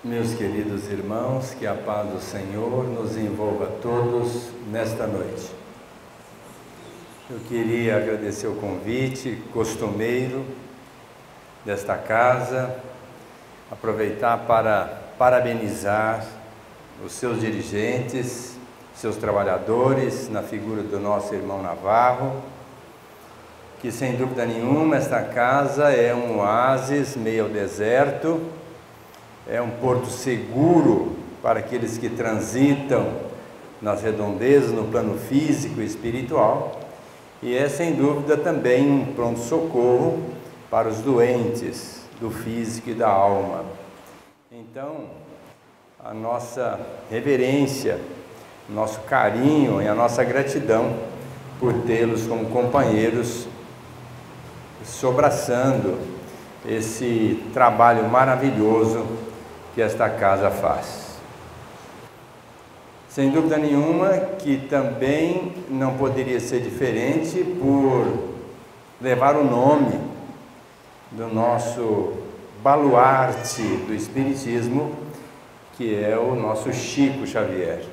Meus queridos irmãos, que a paz do Senhor nos envolva todos nesta noite. Eu queria agradecer o convite costumeiro desta casa, aproveitar para parabenizar os seus dirigentes, seus trabalhadores, na figura do nosso irmão Navarro, que sem dúvida nenhuma esta casa é um oásis meio ao deserto, é um porto seguro para aqueles que transitam nas redondezas, no plano físico e espiritual, e é sem dúvida também um pronto-socorro para os doentes do físico e da alma. Então, a nossa reverência, nosso carinho e a nossa gratidão por tê-los como companheiros, sobraçando esse trabalho maravilhoso que esta casa faz. Sem dúvida nenhuma que também não poderia ser diferente por levar o nome do nosso baluarte do Espiritismo, que é o nosso Chico Xavier.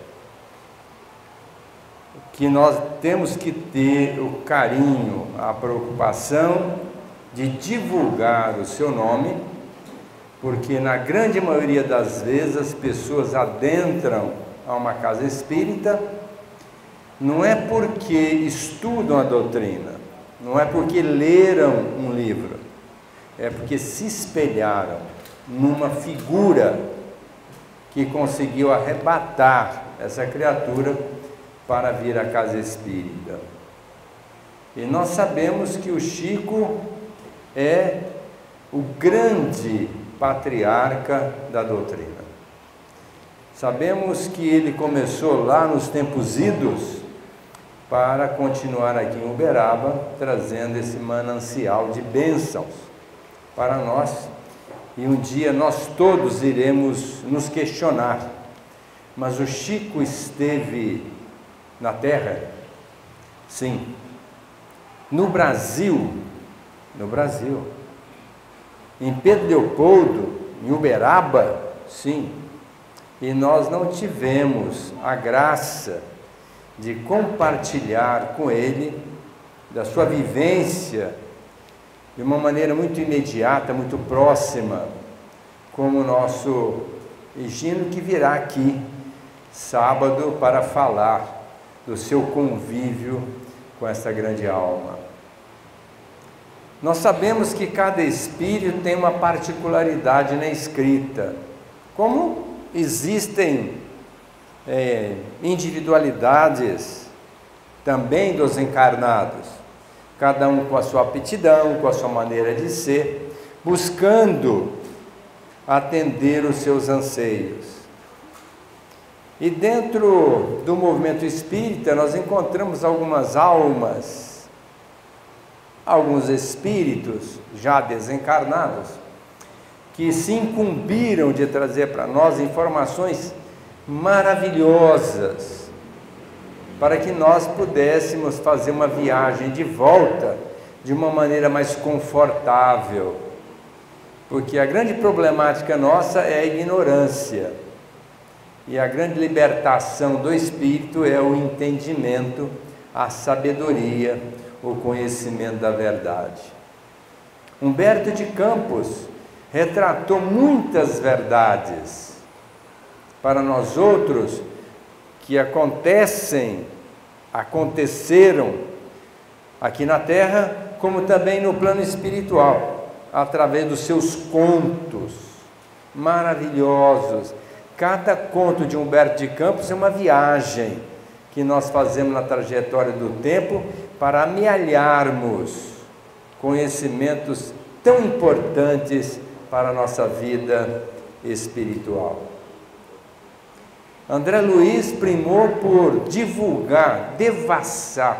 Que nós temos que ter o carinho, a preocupação de divulgar o seu nome, porque na grande maioria das vezes as pessoas adentram a uma casa espírita, não é porque estudam a doutrina, não é porque leram um livro, é porque se espelharam numa figura que conseguiu arrebatar essa criatura para vir à casa espírita. E nós sabemos que o Chico é o grande patriarca da doutrina. Sabemos que ele começou lá nos tempos idos para continuar aqui em Uberaba, trazendo esse manancial de bênçãos para nós. E um dia nós todos iremos nos questionar, mas o Chico esteve na Terra? Sim. No Brasil, em Pedro Leopoldo, em Uberaba, sim. E nós não tivemos a graça de compartilhar com ele da sua vivência de uma maneira muito imediata, muito próxima, como o nosso Higino, que virá aqui sábado para falar do seu convívio com essa grande alma. Nós sabemos que cada espírito tem uma particularidade na escrita, como existem individualidades também dos encarnados, cada um com a sua aptidão, com a sua maneira de ser, buscando atender os seus anseios. E dentro do movimento espírita nós encontramos algumas almas, alguns espíritos já desencarnados, que se incumbiram de trazer para nós informações maravilhosas, para que nós pudéssemos fazer uma viagem de volta de uma maneira mais confortável, porque a grande problemática nossa é a ignorância, e a grande libertação do espírito é o entendimento, a sabedoria, o conhecimento da verdade. Humberto de Campos retratou muitas verdades para nós outros que aconteceram aqui na Terra, como também no plano espiritual, através dos seus contos maravilhosos. Cada conto de Humberto de Campos é uma viagem que nós fazemos na trajetória do tempo para amealharmos conhecimentos tão importantes para a nossa vida espiritual. André Luiz primou por divulgar, devassar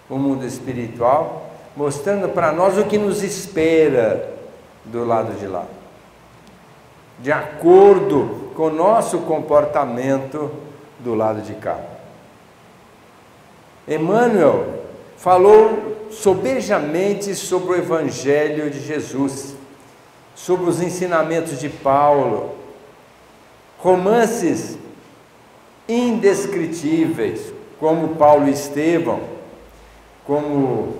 o mundo espiritual, mostrando para nós o que nos espera do lado de lá, de acordo com o nosso comportamento do lado de cá. Emmanuel falou sobejamente sobre o Evangelho de Jesus, sobre os ensinamentos de Paulo, romances indescritíveis, como Paulo e Estevão, como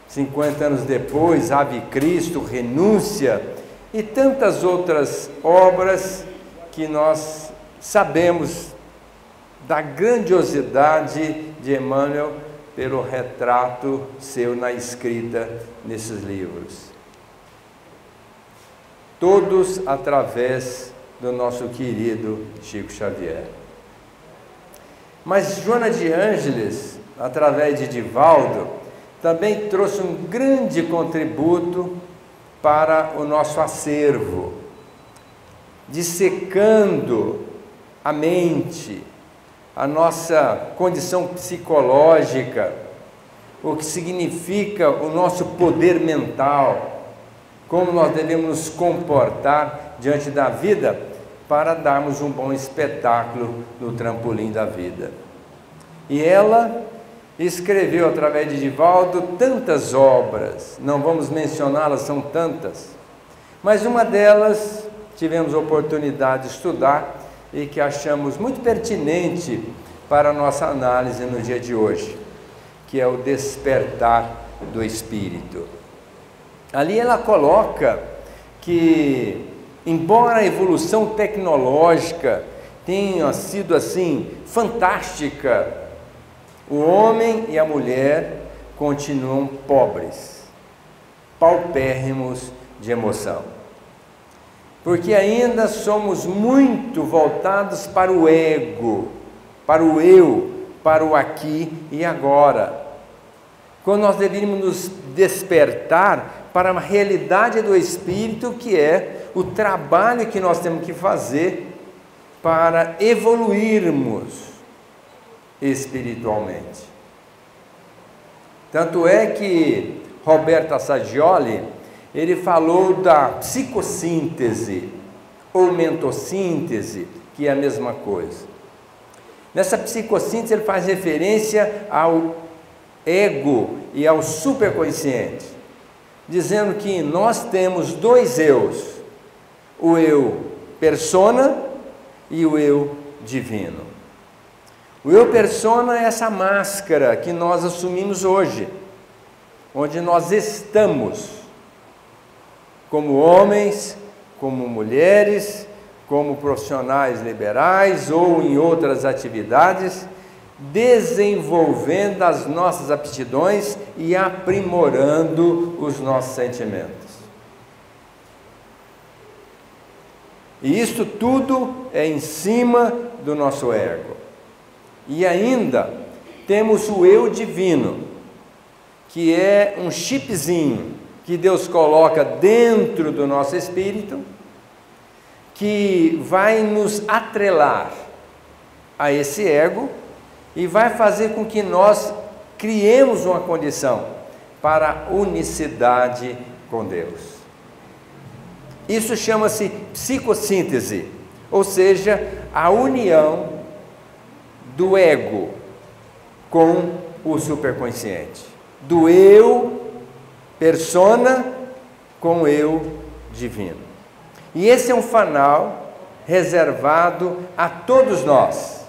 50 anos depois, Ave Cristo, Renúncia, e tantas outras obras que nós sabemos da grandiosidade de Emmanuel pelo retrato seu na escrita nesses livros. Todos através do nosso querido Chico Xavier. Mas Joana de Ângeles, através de Divaldo, também trouxe um grande contributo para o nosso acervo, dissecando a mente, a nossa condição psicológica, o que significa o nosso poder mental, como nós devemos nos comportar diante da vida para darmos um bom espetáculo no trampolim da vida. E ela escreveu, através de Divaldo, tantas obras, não vamos mencioná-las, são tantas, mas uma delas tivemos a oportunidade de estudar e que achamos muito pertinente para a nossa análise no dia de hoje, que é o Despertar do Espírito. Ali ela coloca que, embora a evolução tecnológica tenha sido assim fantástica, o homem e a mulher continuam pobres, paupérrimos de emoção, porque ainda somos muito voltados para o ego, para o eu, para o aqui e agora, quando nós deveríamos nos despertar para a realidade do Espírito, que é o trabalho que nós temos que fazer para evoluirmos espiritualmente. Tanto é que Roberto Assagioli, ele falou da psicossíntese ou mentossíntese, que é a mesma coisa. Nessa psicossíntese ele faz referência ao ego e ao superconsciente, dizendo que nós temos dois eus, o eu persona e o eu divino. O eu persona é essa máscara que nós assumimos hoje, onde nós estamos como homens, como mulheres, como profissionais liberais ou em outras atividades, desenvolvendo as nossas aptidões e aprimorando os nossos sentimentos. E isso tudo é em cima do nosso ego. E ainda temos o eu divino, que é um chipzinho que Deus coloca dentro do nosso espírito, que vai nos atrelar a esse ego e vai fazer com que nós criemos uma condição para a unicidade com Deus. Isso chama-se psicossíntese, ou seja, a união do ego com o superconsciente, do eu persona com o eu divino. E esse é um fanal reservado a todos nós,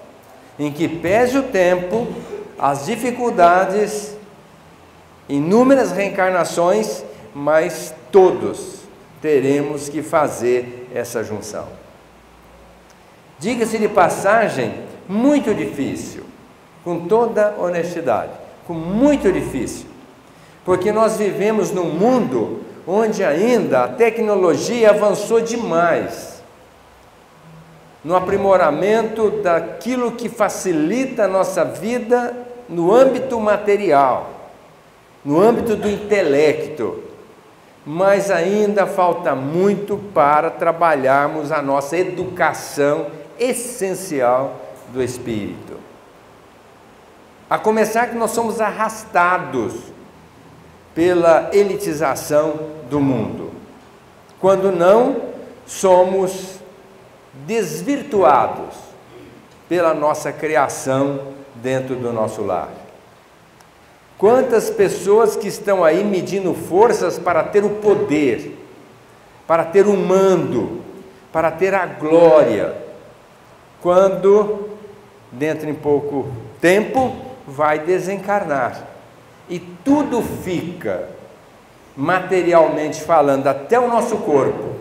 em que pese o tempo, as dificuldades, inúmeras reencarnações, mas todos teremos que fazer essa junção. Diga-se de passagem, muito difícil, com toda honestidade, muito difícil, porque nós vivemos num mundo onde ainda a tecnologia avançou demais, no aprimoramento daquilo que facilita a nossa vida no âmbito material, no âmbito do intelecto, mas ainda falta muito para trabalharmos a nossa educação essencial do espírito. A começar que nós somos arrastados pela elitização do mundo, quando não somos desvirtuados pela nossa criação dentro do nosso lar. Quantas pessoas que estão aí medindo forças para ter o poder, para ter o mando, para ter a glória, quando, dentro de pouco tempo, vai desencarnar. E tudo fica, materialmente falando, até o nosso corpo.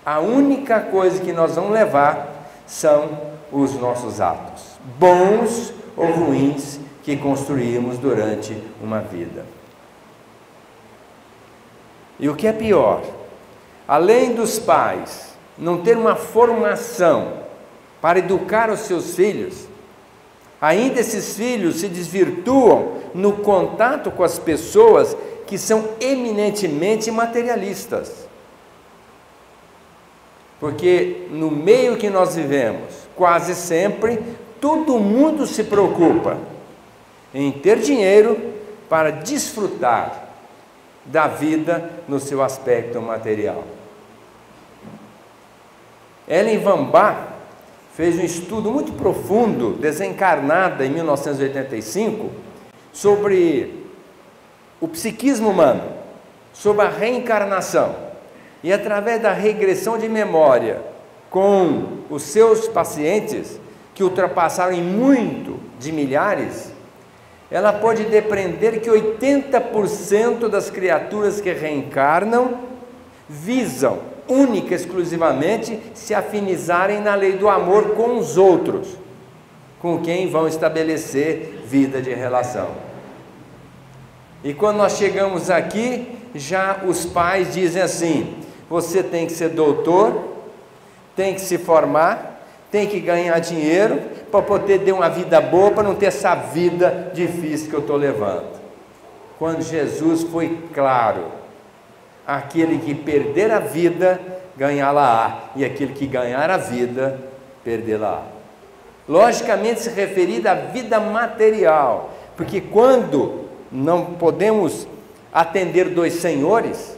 A única coisa que nós vamos levar são os nossos atos, bons ou ruins, que construímos durante uma vida. E o que é pior, além dos pais não ter uma formação para educar os seus filhos, ainda esses filhos se desvirtuam no contato com as pessoas que são eminentemente materialistas. Porque no meio que nós vivemos, quase sempre, todo mundo se preocupa em ter dinheiro para desfrutar da vida no seu aspecto material. Ellen Van Bach fez um estudo muito profundo, desencarnada em 1985, sobre o psiquismo humano, sobre a reencarnação. E através da regressão de memória com os seus pacientes, que ultrapassaram em muito de milhares, ela pode depreender que 80% das criaturas que reencarnam visam única e exclusivamente se afinizarem na lei do amor com os outros, com quem vão estabelecer vida de relação. E quando nós chegamos aqui, já os pais dizem assim: você tem que ser doutor, tem que se formar, tem que ganhar dinheiro para poder ter uma vida boa, para não ter essa vida difícil que eu estou levando. Quando Jesus foi claro: aquele que perder a vida, ganhá-la-á, e aquele que ganhar a vida, perdê-la-á. Logicamente se referida à vida material, porque quando não podemos atender dois senhores,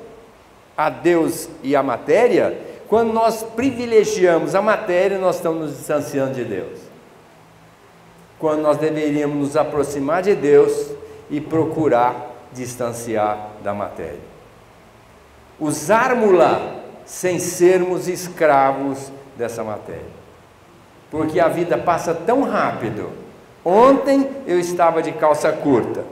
a Deus e a matéria, quando nós privilegiamos a matéria, nós estamos nos distanciando de Deus. Quando nós deveríamos nos aproximar de Deus e procurar distanciar da matéria. Usarmos-la sem sermos escravos dessa matéria. Porque a vida passa tão rápido. Ontem eu estava de calça curta.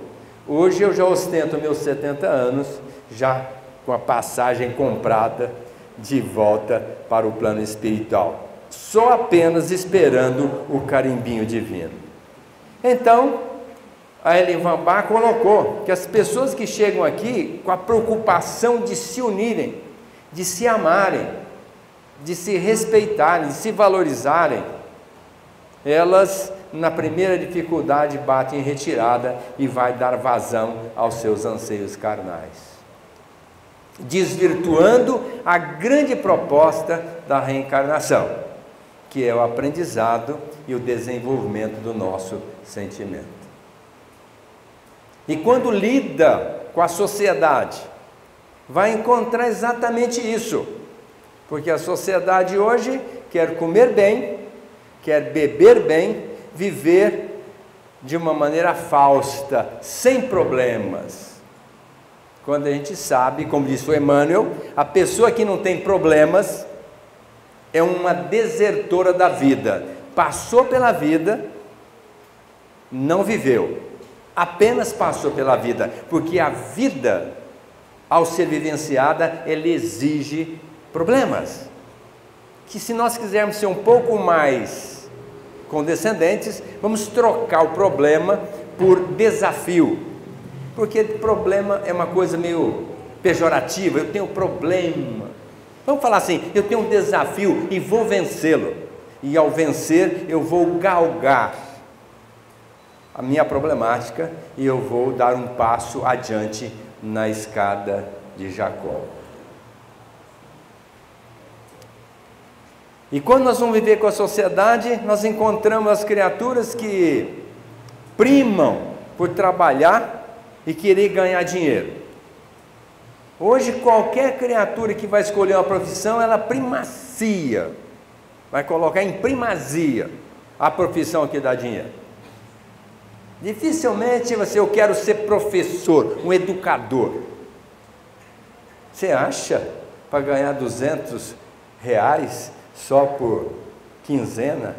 Hoje eu já ostento meus 70 anos, já com a passagem comprada de volta para o plano espiritual, só apenas esperando o carimbinho divino. Então, a Ellen Van Bach colocou que as pessoas que chegam aqui com a preocupação de se unirem, de se amarem, de se respeitarem, de se valorizarem, elas, na primeira dificuldade, batem em retirada e vai dar vazão aos seus anseios carnais, desvirtuando a grande proposta da reencarnação, que é o aprendizado e o desenvolvimento do nosso sentimento. E quando lida com a sociedade, vai encontrar exatamente isso, porque a sociedade hoje quer comer bem, quer beber bem, viver de uma maneira fausta, sem problemas. Quando a gente sabe, como disse o Emmanuel, a pessoa que não tem problemas é uma desertora da vida. Passou pela vida, não viveu, apenas passou pela vida, porque a vida, ao ser vivenciada, ela exige problemas. Que se nós quisermos ser um pouco mais condescendentes, vamos trocar o problema por desafio. Porque problema é uma coisa meio pejorativa. Eu tenho problema. Vamos falar assim: eu tenho um desafio e vou vencê-lo. E ao vencer, eu vou galgar a minha problemática e eu vou dar um passo adiante na escada de Jacó. E quando nós vamos viver com a sociedade, nós encontramos as criaturas que primam por trabalhar e querer ganhar dinheiro. Hoje qualquer criatura que vai escolher uma profissão, ela primacia, vai colocar em primazia a profissão que dá dinheiro. Dificilmente você: eu quero ser professor, um educador. Você acha, para ganhar R$200 reais só por quinzena,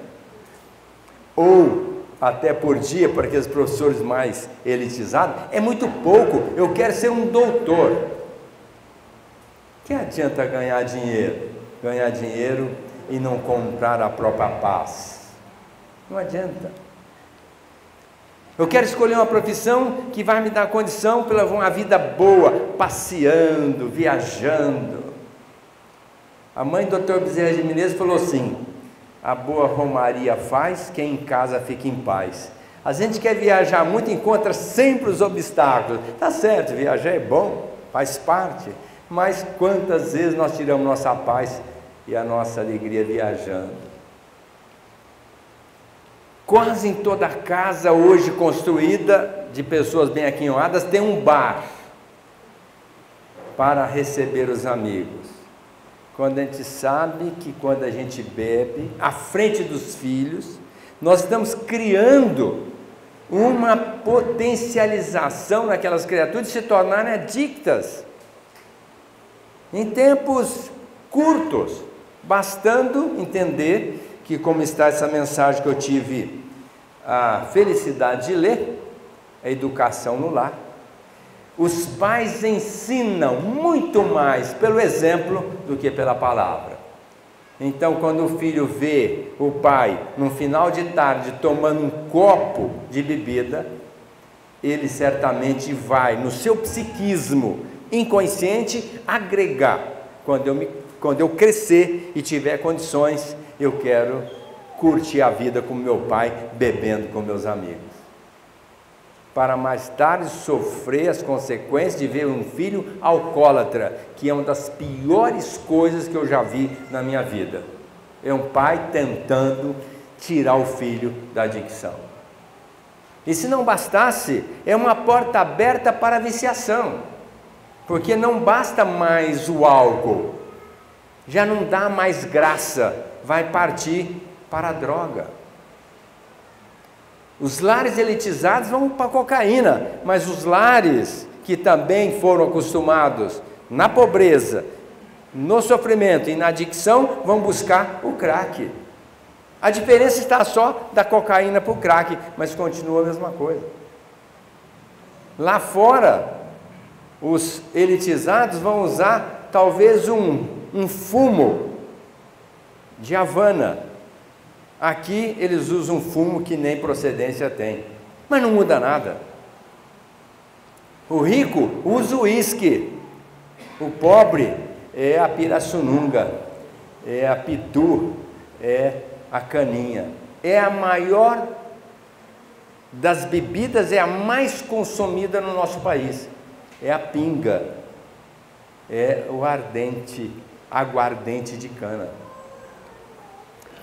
ou até por dia, para aqueles professores mais elitizados, é muito pouco. Eu quero ser um doutor. Que adianta ganhar dinheiro? Ganhar dinheiro e não comprar a própria paz. Não adianta. Eu quero escolher uma profissão que vai me dar condição para levar uma vida boa, passeando, viajando. A mãe do Dr. Bezerra de Menezes falou assim: a boa romaria faz, quem em casa fica em paz. A gente quer viajar muito, encontra sempre os obstáculos. Tá certo, viajar é bom, faz parte, mas quantas vezes nós tiramos nossa paz e a nossa alegria viajando? Quase em toda casa hoje construída de pessoas bem aquinhoadas tem um bar para receber os amigos. Quando a gente sabe que quando a gente bebe à frente dos filhos, nós estamos criando uma potencialização naquelas criaturas de se tornarem adictas em tempos curtos, bastando entender que, como está essa mensagem que eu tive a felicidade de ler, a educação no lar, os pais ensinam muito mais pelo exemplo do que pela palavra. Então, quando o filho vê o pai, no final de tarde, tomando um copo de bebida, ele certamente vai, no seu psiquismo inconsciente, agregar. Quando eu crescer e tiver condições, eu quero curtir a vida com meu pai, bebendo com meus amigos, para mais tarde sofrer as consequências de ver um filho alcoólatra, que é uma das piores coisas que eu já vi na minha vida. É um pai tentando tirar o filho da adicção. E se não bastasse, é uma porta aberta para a viciação, porque não basta mais o álcool, já não dá mais graça, vai partir para a droga. Os lares elitizados vão para a cocaína, mas os lares que também foram acostumados na pobreza, no sofrimento e na adicção, vão buscar o crack. A diferença está só da cocaína para o crack, mas continua a mesma coisa. Lá fora, os elitizados vão usar talvez um fumo de Havana. Aqui eles usam fumo que nem procedência tem, mas não muda nada. O rico usa o uísque, o pobre é a pirassununga, é a pitu, é a caninha. É a maior das bebidas, é a mais consumida no nosso país, é a pinga, é o aguardente de cana.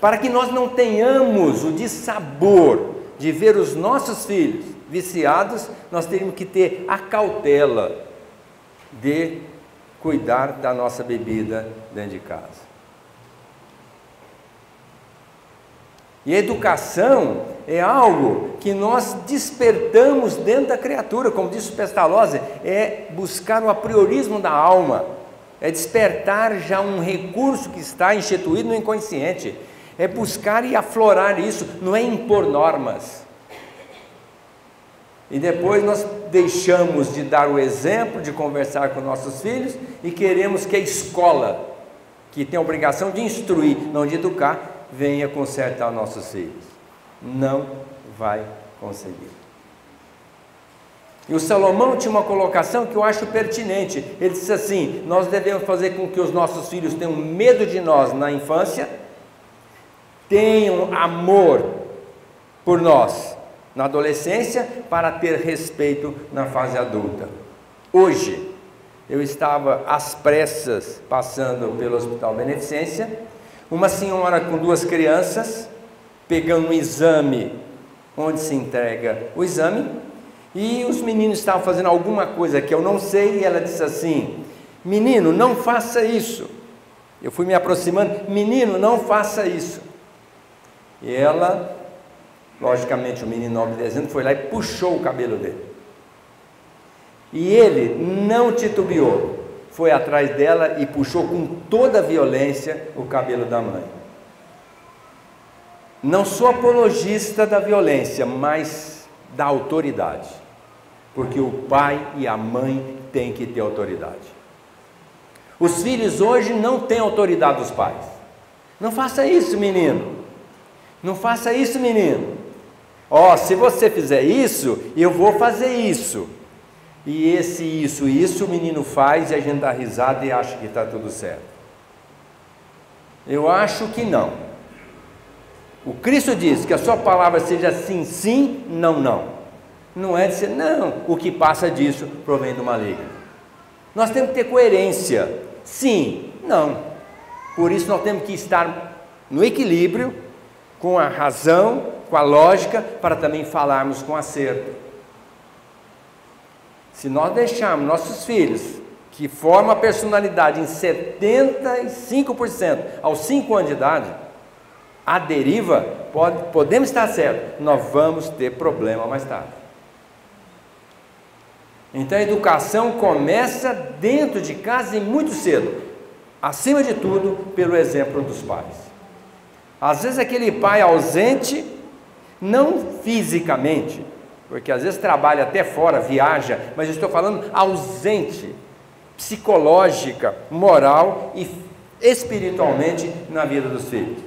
Para que nós não tenhamos o dissabor de ver os nossos filhos viciados, nós teríamos que ter a cautela de cuidar da nossa bebida dentro de casa. E a educação é algo que nós despertamos dentro da criatura, como disse o Pestalozzi, é buscar o apriorismo da alma, é despertar já um recurso que está instituído no inconsciente, é buscar e aflorar isso, não é impor normas. E depois nós deixamos de dar o exemplo, de conversar com nossos filhos e queremos que a escola, que tem a obrigação de instruir, não de educar, venha consertar nossos filhos. Não vai conseguir. E o Salomão tinha uma colocação que eu acho pertinente. Ele disse assim: nós devemos fazer com que os nossos filhos tenham medo de nós na infância, tenham amor por nós na adolescência, para ter respeito na fase adulta. Hoje, eu estava às pressas passando pelo Hospital Beneficência, uma senhora com 2 crianças, pegando um exame, onde se entrega o exame, e os meninos estavam fazendo alguma coisa que eu não sei, e ela disse assim: menino, não faça isso. Eu fui me aproximando: menino, não faça isso. E ela, logicamente o menino obedecendo, foi lá e puxou o cabelo dele. E ele não titubeou, foi atrás dela e puxou com toda a violência o cabelo da mãe. Não sou apologista da violência, mas da autoridade, porque o pai e a mãe têm que ter autoridade. Os filhos hoje não têm autoridade dos pais. Não faça isso, menino. Não faça isso, menino. Ó, se você fizer isso, eu vou fazer isso. E isso, o menino faz e a gente dá risada e acha que está tudo certo. Eu acho que não. O Cristo diz que a sua palavra seja sim, sim, não, não. Não é dizer, não, o que passa disso provém do maligno. Nós temos que ter coerência. Sim, não. Por isso nós temos que estar no equilíbrio, com a razão, com a lógica, para também falarmos com acerto. Se nós deixarmos nossos filhos, que formam a personalidade em 75% aos 5 anos de idade, à deriva, podemos estar certos, nós vamos ter problema mais tarde. Então a educação começa dentro de casa e muito cedo, acima de tudo, pelo exemplo dos pais. Às vezes aquele pai ausente, não fisicamente, porque às vezes trabalha até fora, viaja, mas eu estou falando ausente, psicológica, moral e espiritualmente na vida dos filhos.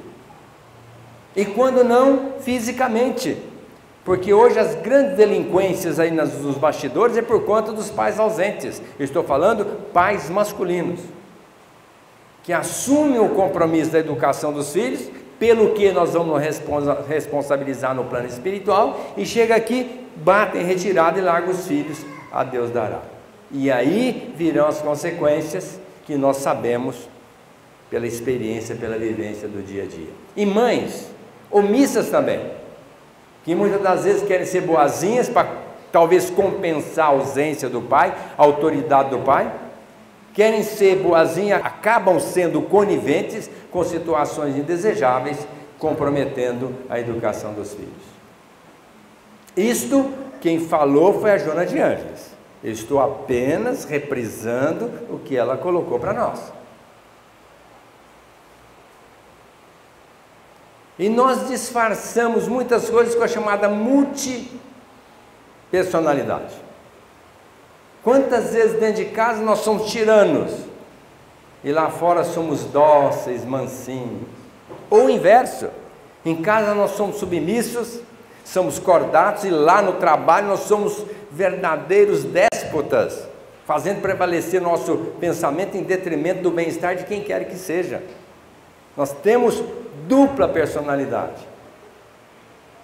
E quando não, fisicamente, porque hoje as grandes delinquências aí nos bastidores é por conta dos pais ausentes. Eu estou falando pais masculinos, que assumem o compromisso da educação dos filhos, pelo que nós vamos responsabilizar no plano espiritual, e chega aqui, batem retirada e larga os filhos, a Deus dará. E aí virão as consequências que nós sabemos pela experiência, pela vivência do dia a dia. E mães omissas também, que muitas das vezes querem ser boazinhas para talvez compensar a ausência do pai, a autoridade do pai, querem ser boazinhas, acabam sendo coniventes com situações indesejáveis, comprometendo a educação dos filhos. Isto, quem falou foi a Joana de Ângeles. Eu estou apenas reprisando o que ela colocou para nós. E nós disfarçamos muitas coisas com a chamada multipersonalidade. Quantas vezes dentro de casa nós somos tiranos e lá fora somos dóceis, mansinhos? Ou o inverso, em casa nós somos submissos, somos cordatos e lá no trabalho nós somos verdadeiros déspotas, fazendo prevalecer nosso pensamento em detrimento do bem-estar de quem quer que seja. Nós temos dupla personalidade.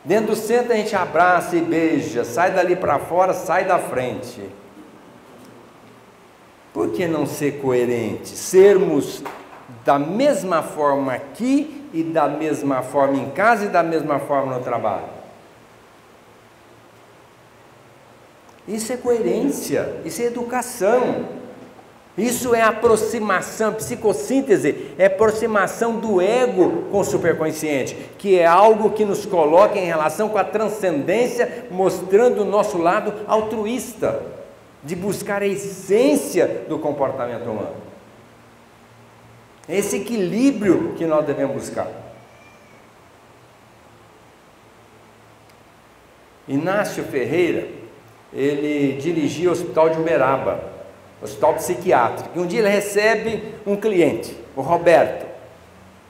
Dentro do centro a gente abraça e beija, sai dali para fora, sai da frente. Por que não ser coerente? Sermos da mesma forma aqui e da mesma forma em casa e da mesma forma no trabalho. Isso é coerência, isso é educação. Isso é aproximação, psicossíntese, é aproximação do ego com o superconsciente, que é algo que nos coloca em relação com a transcendência, mostrando o nosso lado altruísta, de buscar a essência do comportamento humano. Esse equilíbrio que nós devemos buscar. Inácio Ferreira, ele dirigia o Hospital de Uberaba, hospital psiquiátrico, e um dia ele recebe um cliente, o Roberto.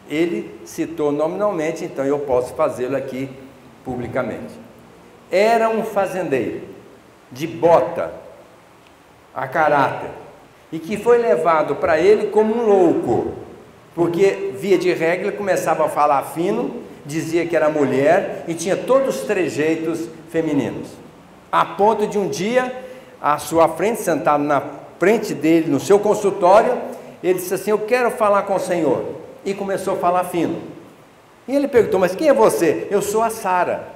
Ele citou nominalmente, então eu posso fazê-lo aqui publicamente. Era um fazendeiro, de bota, a caráter, e que foi levado para ele como um louco, porque via de regra ele começava a falar fino, dizia que era mulher e tinha todos os trejeitos femininos, a ponto de um dia, à sua frente, sentado na frente dele, no seu consultório, ele disse assim: eu quero falar com o senhor, e começou a falar fino, e ele perguntou: mas quem é você? Eu sou a Sara.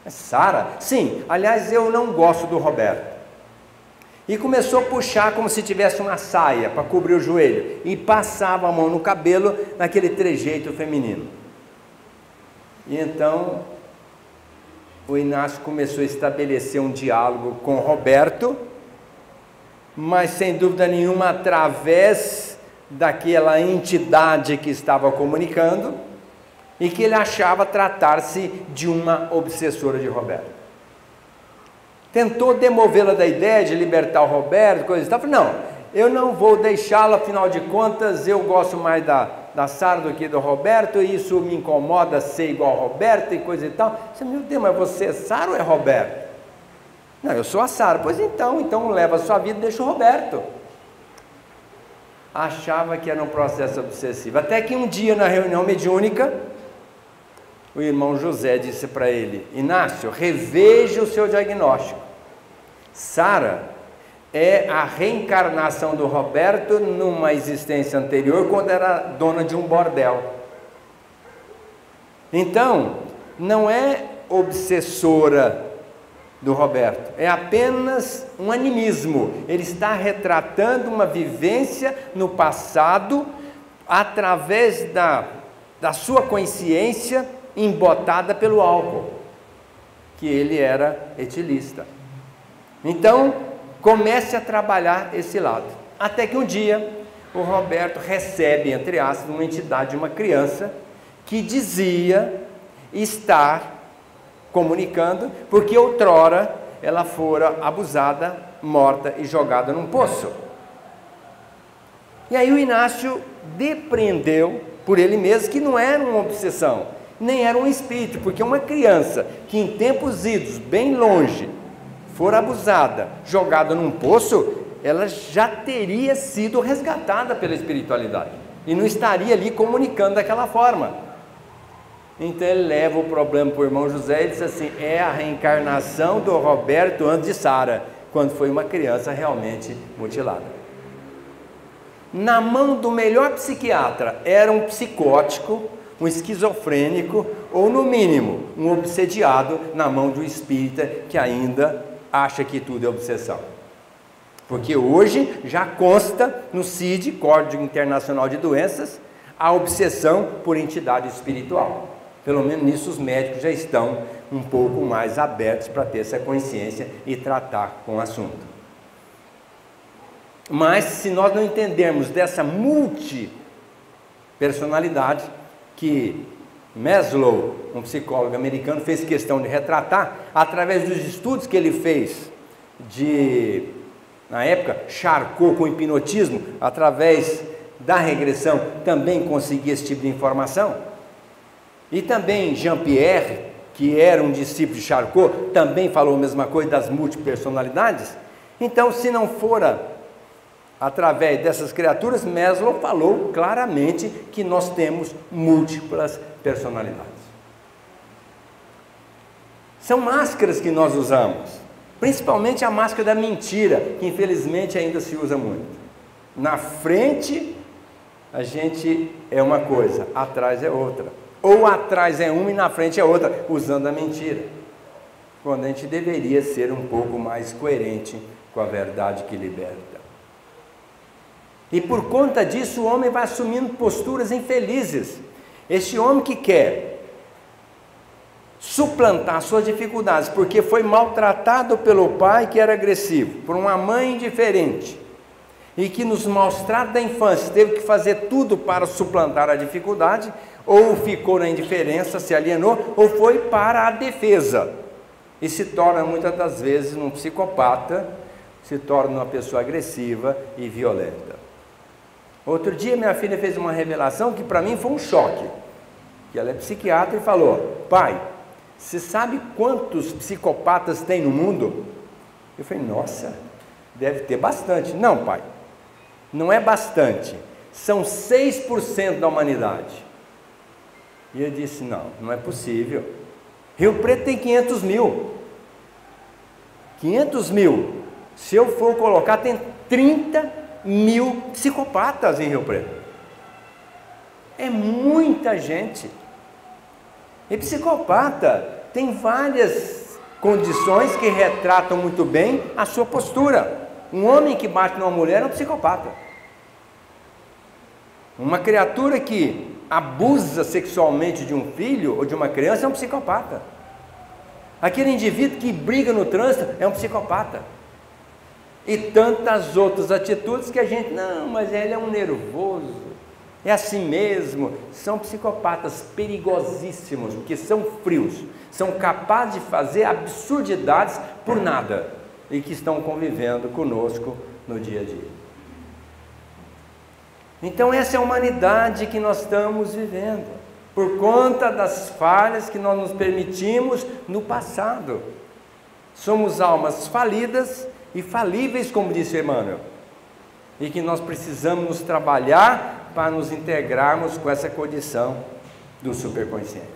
Sara? Sim, aliás eu não gosto do Roberto. E começou a puxar como se tivesse uma saia para cobrir o joelho, e passava a mão no cabelo naquele trejeito feminino. E então o Inácio começou a estabelecer um diálogo com o Roberto, mas sem dúvida nenhuma através daquela entidade que estava comunicando e que ele achava tratar-se de uma obsessora de Roberto. Tentou demovê-la da ideia de libertar o Roberto, coisa e tal. Falei, não, eu não vou deixá-la, afinal de contas, eu gosto mais da Sara do que do Roberto, e isso me incomoda ser igual ao Roberto e coisa e tal. Você, meu Deus, mas você é Sara ou é Roberto? Não, eu sou a Sara. Pois então leva a sua vida e deixa o Roberto. Achava que era um processo obsessivo. Até que um dia, na reunião mediúnica, o irmão José disse para ele, Inácio, reveja o seu diagnóstico. Sara é a reencarnação do Roberto numa existência anterior, quando era dona de um bordel. Então, não é obsessora do Roberto, é apenas um animismo. Ele está retratando uma vivência no passado através da sua consciência embotada pelo álcool, que ele era etilista. Então, comece a trabalhar esse lado. Até que um dia, o Roberto recebe, entre aspas, uma entidade, uma criança, que dizia estar comunicando, porque outrora ela fora abusada, morta e jogada num poço. E aí o Inácio depreendeu por ele mesmo que não era uma obsessão, nem era um espírito, porque uma criança que em tempos idos, bem longe, for abusada, jogada num poço, ela já teria sido resgatada pela espiritualidade, e não estaria ali comunicando daquela forma. Então ele leva o problema para o irmão José e diz assim, é a reencarnação do Roberto antes de Sara, quando foi uma criança realmente mutilada. Na mão do melhor psiquiatra, era um psicótico, um esquizofrênico, ou no mínimo, um obsediado na mão do espírita que ainda acha que tudo é obsessão. Porque hoje já consta no CID, Código Internacional de Doenças, a obsessão por entidade espiritual. Pelo menos nisso os médicos já estão um pouco mais abertos para ter essa consciência e tratar com o assunto. Mas se nós não entendermos dessa multipersonalidade que Maslow, um psicólogo americano, fez questão de retratar, através dos estudos que ele fez na época, Charcot com hipnotismo, através da regressão, também conseguia esse tipo de informação. E também Jean-Pierre, que era um discípulo de Charcot, também falou a mesma coisa das multipersonalidades. Então, se não fora através dessas criaturas, Maslow falou claramente que nós temos múltiplas personalidades. São máscaras que nós usamos, principalmente a máscara da mentira, que infelizmente ainda se usa muito. Na frente, a gente é uma coisa, atrás é outra. Ou atrás é uma e na frente é outra, usando a mentira. Quando a gente deveria ser um pouco mais coerente com a verdade que liberta. E por conta disso o homem vai assumindo posturas infelizes. Este homem que quer suplantar suas dificuldades, porque foi maltratado pelo pai que era agressivo, por uma mãe indiferente, e que nos maus tratos da infância teve que fazer tudo para suplantar a dificuldade, ou ficou na indiferença, se alienou, ou foi para a defesa, e se torna muitas das vezes um psicopata, se torna uma pessoa agressiva e violenta. Outro dia minha filha fez uma revelação que para mim foi um choque, que ela é psiquiatra e falou, pai, você sabe quantos psicopatas tem no mundo? Eu falei, nossa, deve ter bastante. Não, pai, não é bastante, são 6% da humanidade. E eu disse, não é possível. Rio Preto tem 500 mil. 500 mil, se eu for colocar, tem 30 mil psicopatas em Rio Preto. É muita gente. E psicopata tem várias condições que retratam muito bem a sua postura. Um homem que bate numa mulher é um psicopata. Uma criatura que abusa sexualmente de um filho ou de uma criança é um psicopata. Aquele indivíduo que briga no trânsito é um psicopata. E tantas outras atitudes que a gente, não, mas ele é um nervoso, é assim mesmo. São psicopatas perigosíssimos, porque são frios, são capazes de fazer absurdidades por nada e que estão convivendo conosco no dia a dia. Então essa é a humanidade que nós estamos vivendo, por conta das falhas que nós nos permitimos no passado. Somos almas falidas e falíveis, como disse Emmanuel, e que nós precisamos trabalhar para nos integrarmos com essa condição do superconsciente.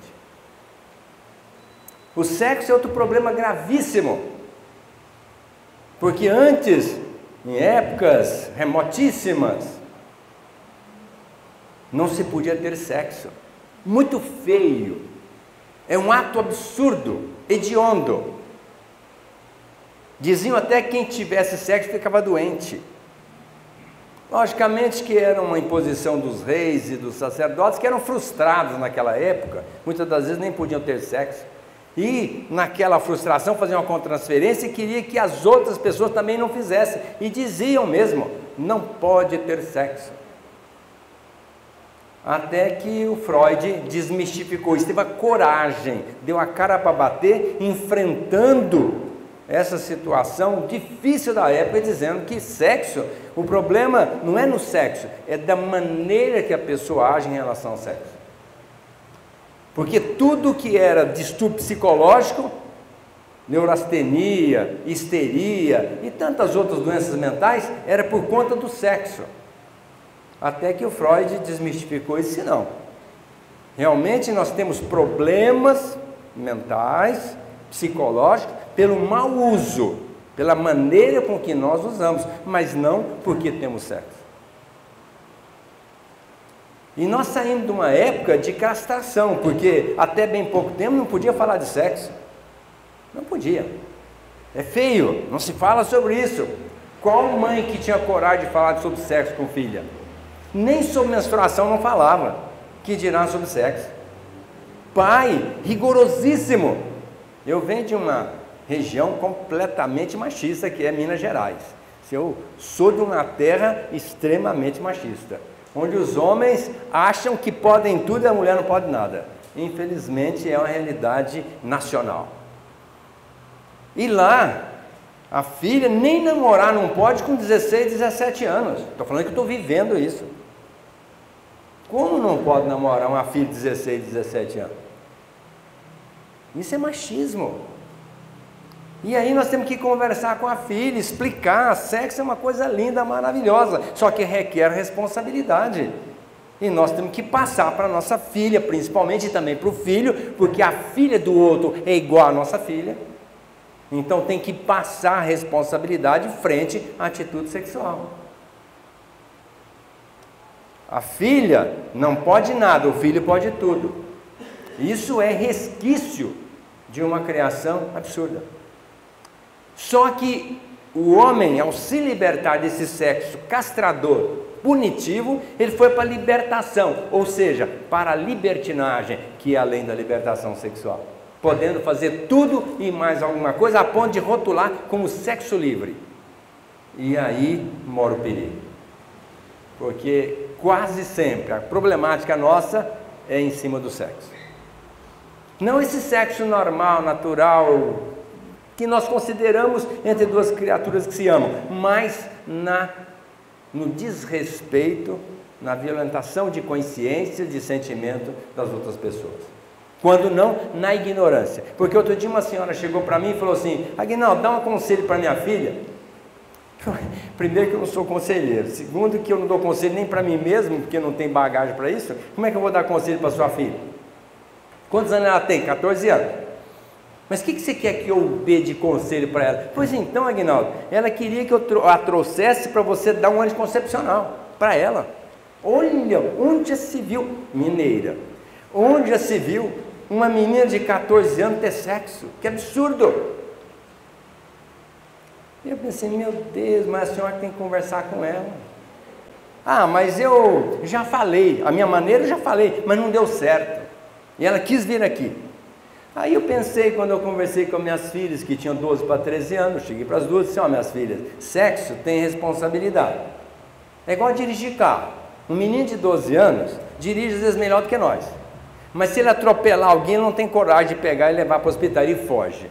O sexo é outro problema gravíssimo, porque antes, em épocas remotíssimas, não se podia ter sexo. Muito feio, é um ato absurdo, hediondo. Diziam até que quem tivesse sexo ficava doente. Logicamente que era uma imposição dos reis e dos sacerdotes, que eram frustrados naquela época, muitas das vezes nem podiam ter sexo, e naquela frustração faziam uma contransferência e queria que as outras pessoas também não fizessem, e diziam mesmo, não pode ter sexo. Até que o Freud desmistificou isso, teve a coragem, deu a cara para bater, enfrentando essa situação difícil da época, dizendo que sexo, o problema não é no sexo, é da maneira que a pessoa age em relação ao sexo. Porque tudo que era distúrbio psicológico, neurastenia, histeria e tantas outras doenças mentais, era por conta do sexo. Até que o Freud desmistificou isso, não. Realmente nós temos problemas mentais, psicológicos, pelo mau uso, pela maneira com que nós usamos, mas não porque temos sexo. E nós saímos de uma época de castração, porque até bem pouco tempo não podia falar de sexo. Não podia. É feio, não se fala sobre isso. Qual mãe que tinha coragem de falar sobre sexo com filha? Nem sobre menstruação não falava, que dirá sobre sexo. Pai, rigorosíssimo. Eu venho de uma região completamente machista, que é Minas Gerais. Eu sou de uma terra extremamente machista, onde os homens acham que podem tudo e a mulher não pode nada. Infelizmente é uma realidade nacional. E lá, a filha nem namorar não pode com 16, 17 anos. Estou falando que estou vivendo isso. Como não pode namorar uma filha de 16, 17 anos? Isso é machismo. E aí nós temos que conversar com a filha, explicar, sexo é uma coisa linda, maravilhosa, só que requer responsabilidade. E nós temos que passar para a nossa filha, principalmente, e também para o filho, porque a filha do outro é igual à nossa filha. Então tem que passar a responsabilidade frente à atitude sexual. A filha não pode nada, o filho pode tudo. Isso é resquício de uma criação absurda. Só que o homem, ao se libertar desse sexo castrador, punitivo, ele foi para a libertação, ou seja, para a libertinagem, que é além da libertação sexual, podendo fazer tudo e mais alguma coisa, a ponto de rotular como sexo livre. E aí mora o perigo, porque quase sempre a problemática nossa é em cima do sexo. Não esse sexo normal, natural, que nós consideramos entre duas criaturas que se amam, mas no desrespeito, na violentação de consciência, de sentimento das outras pessoas. Quando não, na ignorância. Porque outro dia uma senhora chegou para mim e falou assim: Aguinaldo, dá um conselho para minha filha. Primeiro que eu não sou conselheiro, segundo que eu não dou conselho nem para mim mesmo, porque não tem bagagem para isso. Como é que eu vou dar conselho para sua filha? Quantos anos ela tem? 14 anos. Mas o que você quer que eu dê de conselho para ela? Pois então, Aguinaldo, ela queria que eu a trouxesse para você dar um anticoncepcional para ela. Olha, onde já se viu, mineira, onde já se viu uma menina de 14 anos ter sexo? Que absurdo! E eu pensei, meu Deus, mas a senhora tem que conversar com ela. Ah, mas eu já falei, a minha maneira eu já falei, mas não deu certo. E ela quis vir aqui. Aí eu pensei, quando eu conversei com minhas filhas, que tinham 12 para 13 anos, cheguei para as duas e disse: ó, minhas filhas, sexo tem responsabilidade. É igual dirigir carro. Um menino de 12 anos dirige às vezes melhor do que nós. Mas se ele atropelar alguém, ele não tem coragem de pegar e levar para o hospital e foge.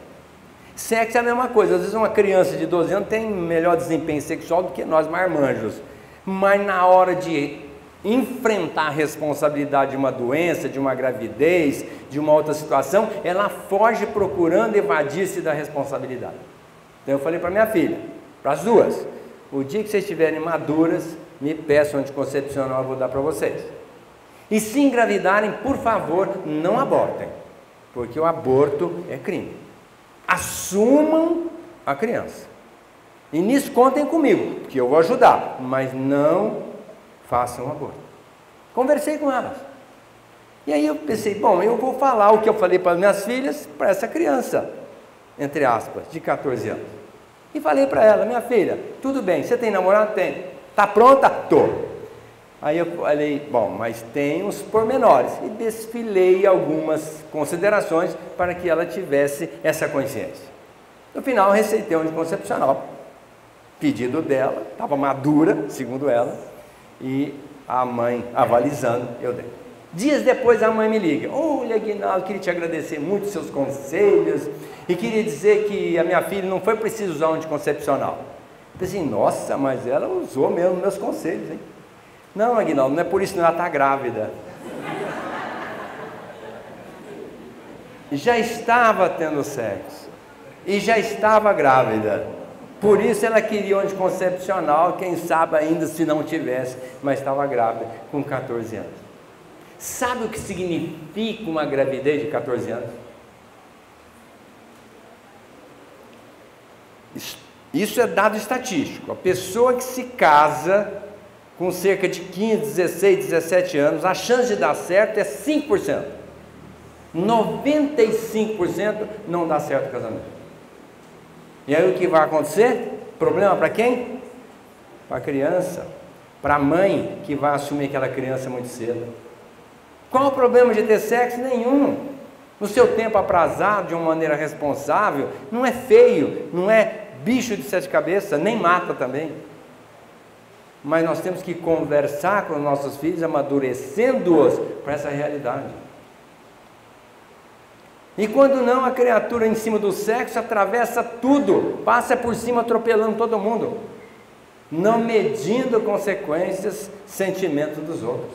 Sexo é a mesma coisa. Às vezes uma criança de 12 anos tem melhor desempenho sexual do que nós marmanjos. Mas na hora de enfrentar a responsabilidade de uma doença, de uma gravidez, de uma outra situação, ela foge procurando evadir-se da responsabilidade. Então eu falei para minha filha, para as duas: o dia que vocês estiverem maduras, me peçam anticoncepcional, eu vou dar para vocês. E se engravidarem, por favor, não abortem, porque o aborto é crime. Assumam a criança. E nisso contem comigo, porque eu vou ajudar, mas não façam aborto. Conversei com elas. E aí eu pensei, bom, eu vou falar o que eu falei para as minhas filhas, para essa criança, entre aspas, de 14 anos. E falei para ela: minha filha, tudo bem, você tem namorado? Tem. Está pronta? Tô. Aí eu falei, bom, mas tem uns pormenores. E desfilei algumas considerações para que ela tivesse essa consciência. No final, eu receitei um anticoncepcional. Pedido dela, estava madura, segundo ela, e a mãe avalizando, eu dei. Dias depois a mãe me liga: olha, Aguinaldo, queria te agradecer muito os seus conselhos e queria dizer que a minha filha não foi preciso usar um anticoncepcional. Eu pensei, nossa, mas ela usou mesmo meus conselhos, hein? Não, Aguinaldo, não é por isso que ela está grávida. Já estava tendo sexo e já estava grávida. Por isso ela queria um anticoncepcional, quem sabe ainda se não tivesse, mas estava grávida com 14 anos. Sabe o que significa uma gravidez de 14 anos? Isso é dado estatístico. A pessoa que se casa com cerca de 15, 16, 17 anos, a chance de dar certo é 5%. 95% não dá certo o casamento. E aí o que vai acontecer? Problema para quem? Para a criança, para a mãe que vai assumir aquela criança muito cedo. Qual o problema de ter sexo? Nenhum. No seu tempo aprazado, de uma maneira responsável, não é feio, não é bicho de 7 cabeças, nem mata também. Mas nós temos que conversar com os nossos filhos, amadurecendo-os para essa realidade. E quando não, a criatura em cima do sexo atravessa tudo, passa por cima atropelando todo mundo, não medindo consequências, sentimentos dos outros.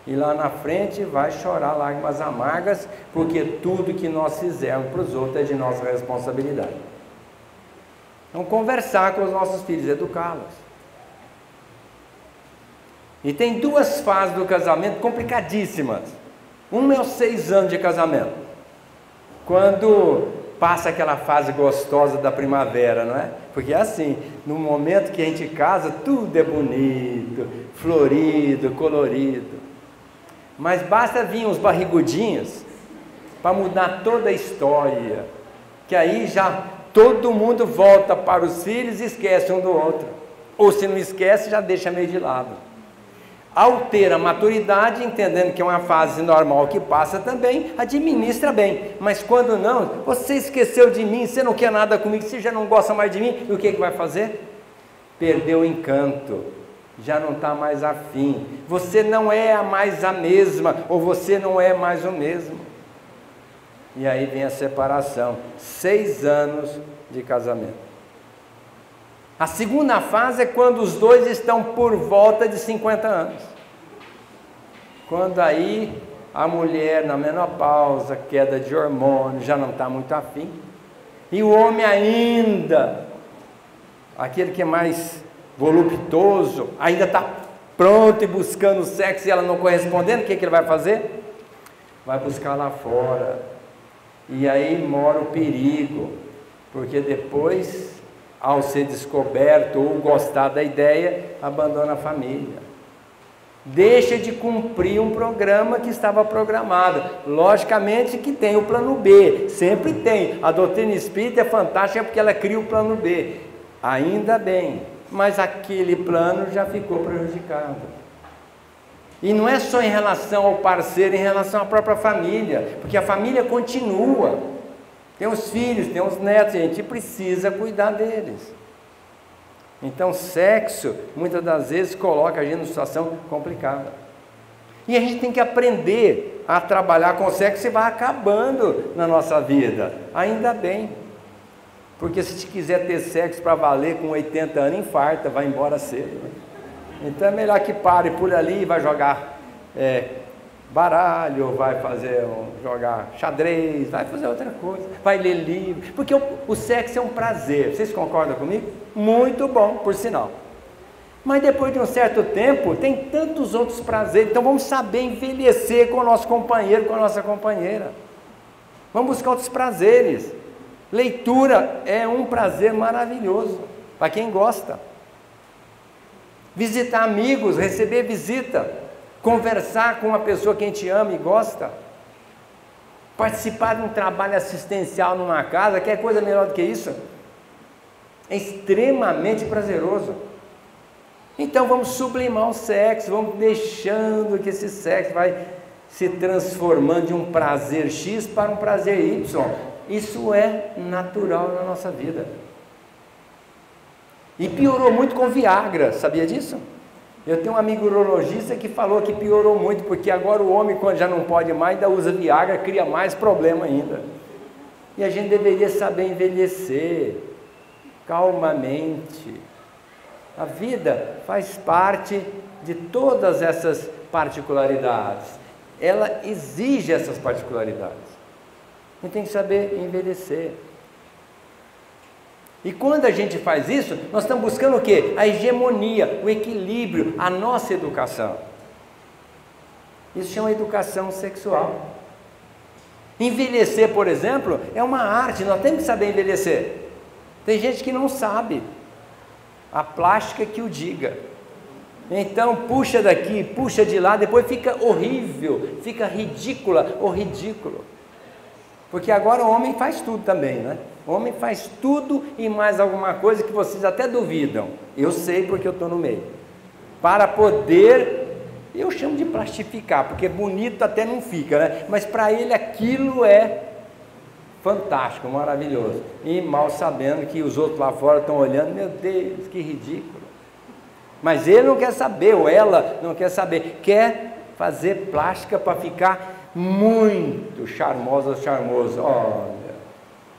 E lá na frente vai chorar lágrimas amargas, porque tudo que nós fizermos para os outros é de nossa responsabilidade. Então conversar com os nossos filhos, educá-los. E tem duas fases do casamento complicadíssimas. Uma é os 6 anos de casamento, quando passa aquela fase gostosa da primavera, não é? Porque é assim, no momento que a gente casa, tudo é bonito, florido, colorido. Mas basta vir uns barrigudinhos para mudar toda a história, que aí já todo mundo volta para os filhos e esquece um do outro. Ou se não esquece, já deixa meio de lado. Ao ter a maturidade, entendendo que é uma fase normal que passa também, administra bem. Mas quando não, você esqueceu de mim, você não quer nada comigo, você já não gosta mais de mim, e o que vai fazer? Perdeu o encanto, já não está mais afim. Você não é mais a mesma, ou você não é mais o mesmo. E aí vem a separação. 6 anos de casamento. A segunda fase é quando os dois estão por volta de 50 anos. Quando aí a mulher na menopausa, queda de hormônio, já não está muito afim. E o homem ainda, aquele que é mais voluptuoso, ainda está pronto e buscando sexo e ela não correspondendo, o que ele vai fazer? Vai buscar lá fora. E aí mora o perigo, porque depois, ao ser descoberto ou gostar da ideia, abandona a família. Deixa de cumprir um programa que estava programado. Logicamente que tem o plano B, sempre tem. A doutrina espírita é fantástica porque ela cria o plano B. Ainda bem, mas aquele plano já ficou prejudicado. E não é só em relação ao parceiro, em relação à própria família, porque a família continua. Tem os filhos, tem os netos, e a gente precisa cuidar deles. Então, sexo, muitas das vezes, coloca a gente numa situação complicada. E a gente tem que aprender a trabalhar com o sexo e vai acabando na nossa vida. Ainda bem. Porque se quiser ter sexo para valer com 80 anos, infarta, vai embora cedo. Então é melhor que pare por ali e vai jogar baralho, vai jogar xadrez, vai fazer outra coisa, vai ler livro. Porque o sexo é um prazer. Vocês concordam comigo? Muito bom, por sinal. Mas depois de um certo tempo, tem tantos outros prazeres. Então vamos saber envelhecer com o nosso companheiro, com a nossa companheira. Vamos buscar outros prazeres. Leitura é um prazer maravilhoso, para quem gosta. Visitar amigos, receber visita, conversar com uma pessoa que a gente ama e gosta. Participar de um trabalho assistencial numa casa, quer coisa melhor do que isso? É extremamente prazeroso. Então vamos sublimar o sexo, vamos deixando que esse sexo vai se transformando de um prazer X para um prazer Y. Isso é natural na nossa vida. E piorou muito com Viagra, sabia disso? Eu tenho um amigo urologista que falou que piorou muito, porque agora o homem, quando já não pode mais, ainda usa Viagra, cria mais problema ainda. E a gente deveria saber envelhecer, calmamente. A vida faz parte de todas essas particularidades. Ela exige essas particularidades. A gente tem que saber envelhecer. E quando a gente faz isso, nós estamos buscando o quê? A hegemonia, o equilíbrio, a nossa educação. Isso chama educação sexual. Envelhecer, por exemplo, é uma arte, nós temos que saber envelhecer. Tem gente que não sabe. A plástica que o diga. Então puxa daqui, puxa de lá, depois fica horrível, fica ridícula ou ridículo. Porque agora o homem faz tudo também, né? O homem faz tudo e mais alguma coisa que vocês até duvidam. Eu sei porque eu estou no meio. Para poder, eu chamo de plastificar, porque bonito até não fica, né? Mas para ele aquilo é fantástico, maravilhoso. E mal sabendo que os outros lá fora estão olhando, meu Deus, que ridículo. Mas ele não quer saber, ou ela não quer saber, quer fazer plástica para ficar muito charmosa, charmoso. Olha,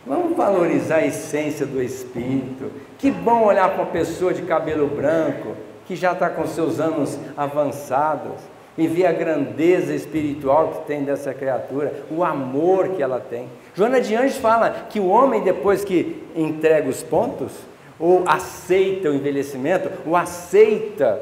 vamos valorizar a essência do espírito. Que bom olhar para uma pessoa de cabelo branco, que já está com seus anos avançados, e ver a grandeza espiritual que tem dessa criatura, o amor que ela tem. Joana de Anjos fala que o homem, depois que entrega os pontos, ou aceita o envelhecimento, ou aceita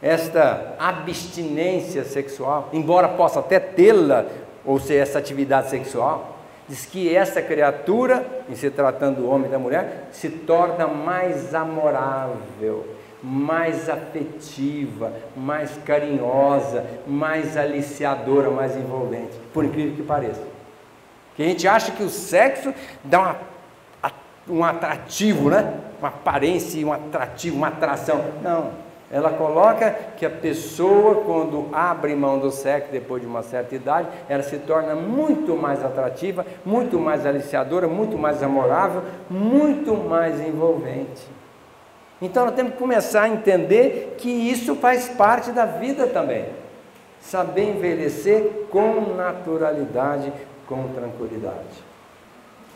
esta abstinência sexual, embora possa até tê-la, ou seja, essa atividade sexual, diz que essa criatura, em se tratando do homem e da mulher, se torna mais amorável, mais afetiva, mais carinhosa, mais aliciadora, mais envolvente, por incrível que pareça. Que a gente acha que o sexo dá um atrativo, né? Uma aparência, um atrativo, uma atração. Não, ela coloca que a pessoa, quando abre mão do sexo depois de uma certa idade, ela se torna muito mais atrativa, muito mais aliciadora, muito mais amorável, muito mais envolvente. Então nós temos que começar a entender que isso faz parte da vida também. Saber envelhecer com naturalidade, com tranquilidade.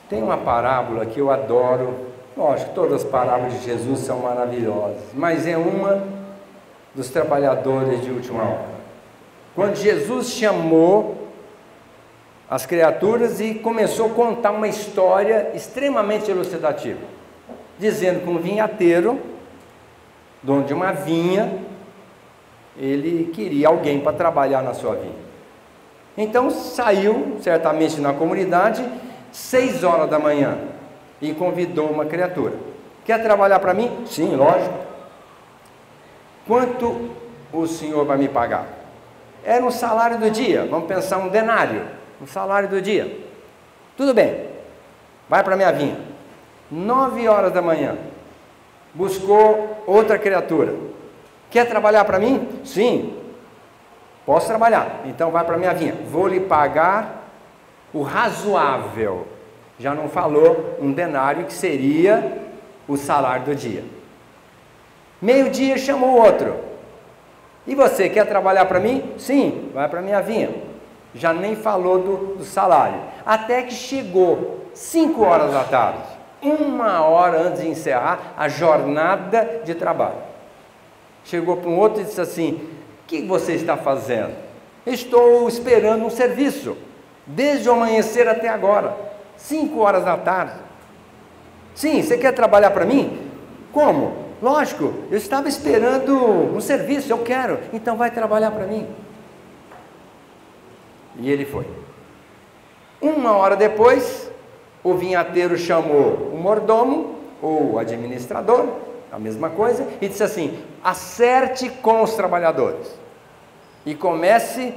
Tem uma parábola que eu adoro. Lógico, todas as parábolas de Jesus são maravilhosas, mas é uma dos trabalhadores de última hora. Quando Jesus chamou as criaturas e começou a contar uma história extremamente elucidativa, dizendo que um vinhateiro, dono de uma vinha, ele queria alguém para trabalhar na sua vinha. Então saiu, certamente na comunidade, 6 horas da manhã, e convidou uma criatura. Quer trabalhar para mim? Sim, lógico. Quanto o senhor vai me pagar? Era um salário do dia, vamos pensar um denário, um salário do dia. Tudo bem, vai para minha vinha. 9 horas da manhã, buscou outra criatura. Quer trabalhar para mim? Sim. Posso trabalhar, então vai para a minha vinha. Vou lhe pagar o razoável. Já não falou um denário, que seria o salário do dia. Meio-dia chamou outro. E você quer trabalhar para mim? Sim, vai para a minha vinha. Já nem falou do salário. Até que chegou 5 horas da tarde, 1 hora antes de encerrar a jornada de trabalho. Chegou para um outro e disse assim: o que você está fazendo? Estou esperando um serviço, desde o amanhecer até agora, 5 horas da tarde. Sim, você quer trabalhar para mim? Como? Lógico, eu estava esperando um serviço, eu quero, então vai trabalhar para mim. E ele foi. 1 hora depois, o vinhateiro chamou o mordomo, ou o administrador, a mesma coisa, e disse assim: acerte com os trabalhadores, e comece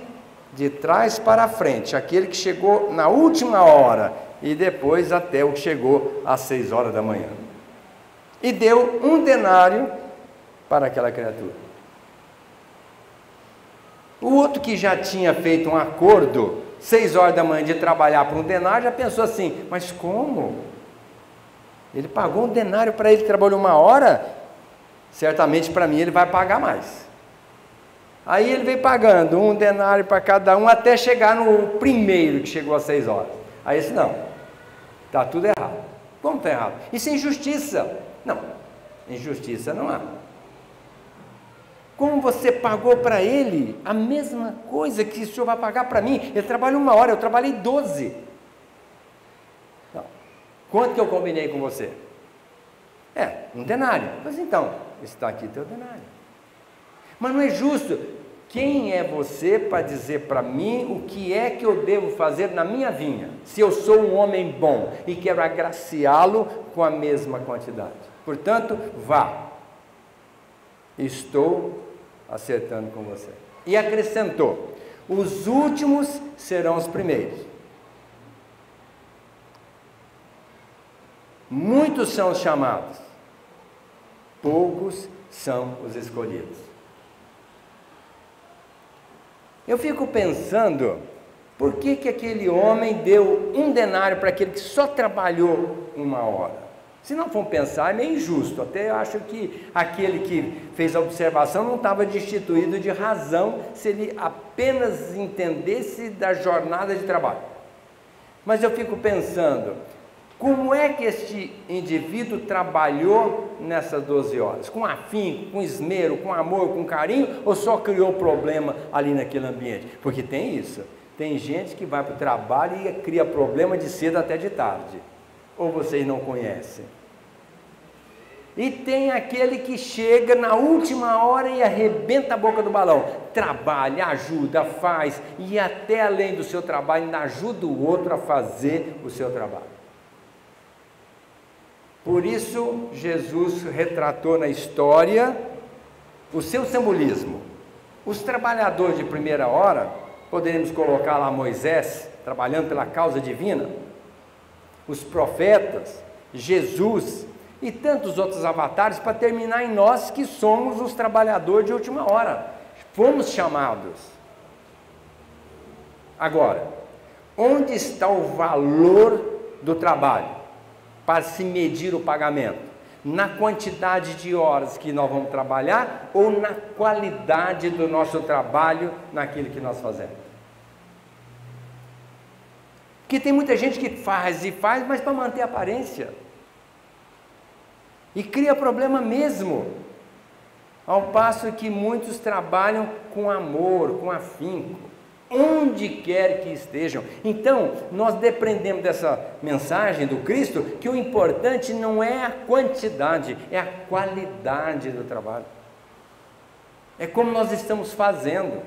de trás para frente, aquele que chegou na última hora, e depois até o que chegou às 6 horas da manhã. E deu 1 denário para aquela criatura. O outro, que já tinha feito um acordo, 6 horas da manhã, de trabalhar por 1 denário, já pensou assim: mas como? Ele pagou 1 denário para ele, trabalhou 1 hora, certamente para mim ele vai pagar mais. Aí ele veio pagando 1 denário para cada um, até chegar no primeiro, que chegou às 6 horas. Aí disse: não, está tudo errado. Como está errado? Isso é injustiça. Não, injustiça não há. Como você pagou para ele a mesma coisa que o senhor vai pagar para mim? Ele trabalha 1 hora, eu trabalhei 12. Não. Quanto que eu combinei com você? 1 denário. Mas então, está aqui teu denário. Mas não é justo. Quem é você para dizer para mim o que é que eu devo fazer na minha vinha, se eu sou um homem bom e quero agraciá-lo com a mesma quantidade? Portanto, vá. Estou acertando com você. E acrescentou: os últimos serão os primeiros. Muitos são os chamados, poucos são os escolhidos. Eu fico pensando, por que que aquele homem deu 1 denário para aquele que só trabalhou 1 hora? Se não for pensar, é meio injusto. Até eu acho que aquele que fez a observação não estava destituído de razão, se ele apenas entendesse da jornada de trabalho. Mas eu fico pensando, como é que este indivíduo trabalhou nessas 12 horas? Com afinco, com esmero, com amor, com carinho, ou só criou problema ali naquele ambiente? Porque tem isso, tem gente que vai para o trabalho e cria problema de cedo até de tarde. Ou vocês não conhecem? E tem aquele que chega na última hora e arrebenta a boca do balão. Trabalha, ajuda, faz, e até além do seu trabalho, ainda ajuda o outro a fazer o seu trabalho. Por isso, Jesus retratou na história o seu simbolismo. Os trabalhadores de primeira hora, poderíamos colocar lá Moisés, trabalhando pela causa divina, os profetas, Jesus e tantos outros avatares, para terminar em nós que somos os trabalhadores de última hora. Fomos chamados. Agora, onde está o valor do trabalho para se medir o pagamento? Na quantidade de horas que nós vamos trabalhar ou na qualidade do nosso trabalho naquilo que nós fazemos? Porque tem muita gente que faz e faz, mas para manter a aparência. E cria problema mesmo. Ao passo que muitos trabalham com amor, com afinco, onde quer que estejam. Então, nós dependemos dessa mensagem do Cristo, que o importante não é a quantidade, é a qualidade do trabalho. É como nós estamos fazendo.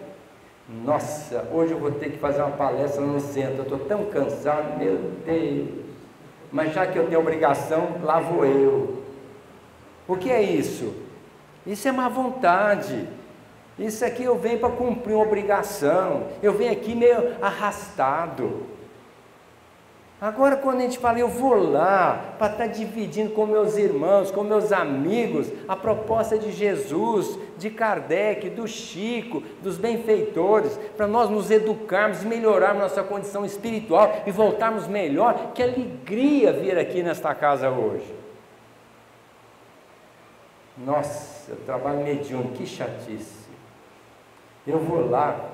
Nossa, hoje eu vou ter que fazer uma palestra no centro, eu estou tão cansado, meu Deus. Mas já que eu tenho obrigação, lá vou eu. O que é isso? Isso é má vontade. Isso aqui eu venho para cumprir uma obrigação. Eu venho aqui meio arrastado. Agora, quando a gente fala, eu vou lá para estar dividindo com meus irmãos, com meus amigos, a proposta de Jesus, de Kardec, do Chico, dos benfeitores, para nós nos educarmos, melhorarmos nossa condição espiritual e voltarmos melhor, que alegria vir aqui nesta casa hoje. Nossa, eu trabalho mediúnico, que chatice. Eu vou lá.